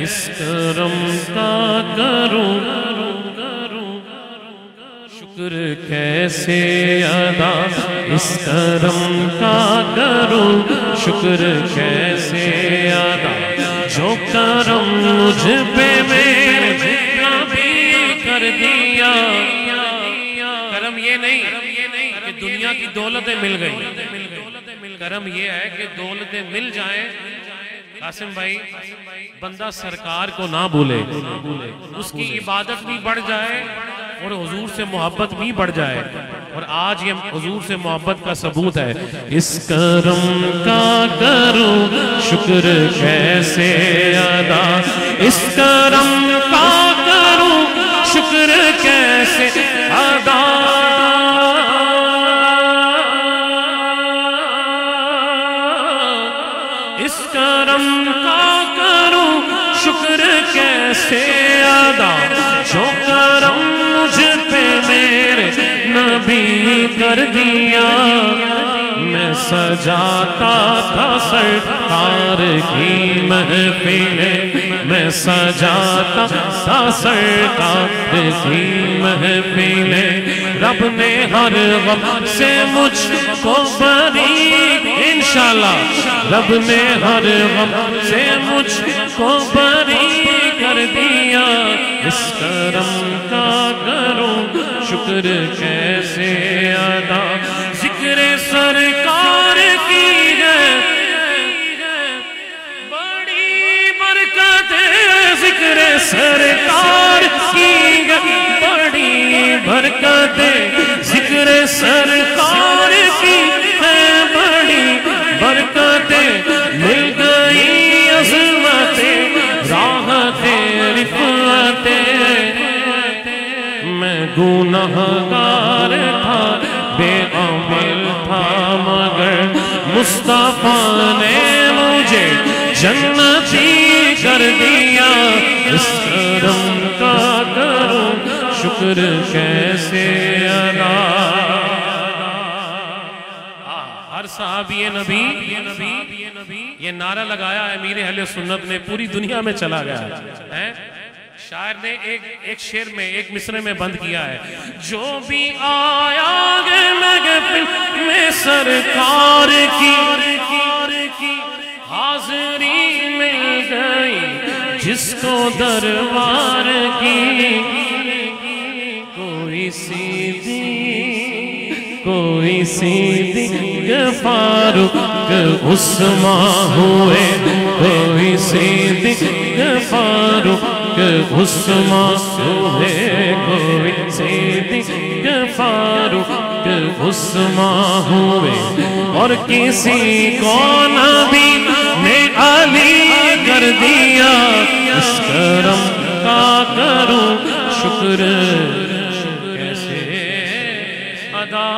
اس کرم کا کروں شکر کیسے ادا، اس کرم کا کروں شکر کیسے ادا، جو کرم مجھ پہ میرے نبی کر دیا۔ کرم یہ نہیں کہ دنیا کی دولتیں مل گئی، کرم یہ ہے کہ دولتیں مل جائیں، قاسم بھائی بندہ سرکار کو نہ بھولے، اس کی عبادت بھی بڑھ جائے اور حضور سے محبت بھی بڑھ جائے، اور آج یہ حضور سے محبت کا ثبوت ہے۔ اس کرم کا کروں شکر کیسے ادا، اس کرم کا کروں شکر کیسے ادا، اس کرم کا کروں شکر کیسے ادا، جو کرم مجھ پہ میرے نبی کر دیا۔ میں سجاتا تھا سرکار کی محفل، میں سجاتا تھا سرکار کی محفل، رب نے ہر غم سے مجھ کو بری، انشاءاللہ رب نے ہر غم سے مجھ کو بری کر دیا۔ اس کرم کا کروں شکر کیسے ادا، ذکر سرکار کی ہے بڑی برکت، ذکر سرکار کی ہے بڑی برکت، ذکر سرکار کی ہے بڑی برکت، مل گئی عظمتیں راحتیں رفعتیں، میں گنہگار تھا بے عمل تھا مگر مصطفیٰ نے مجھے جنتی کر دیا۔ اس کرم کا کروں شکر کیسے ادا، ہر صحابی نبی یہ نعرہ لگایا امیر اہل سنت نے، پوری دنیا میں چلا گیا ہے۔ شاعر نے ایک شعر میں ایک مصرع میں بند کیا ہے، جو بھی آیا گے محفل میں سرکار کی حاضری مل گئی، جس کو دربار کی کوئی صدیق فاروق عثمان ہوئے، کوئی صدیق فاروق عثمان ہوئے، کوئی صدیق فاروق عثمان ہوئے، اور کسی کو نبی نے علی کر دیا۔ اس کرم کا کروں شکر کیسے ادا۔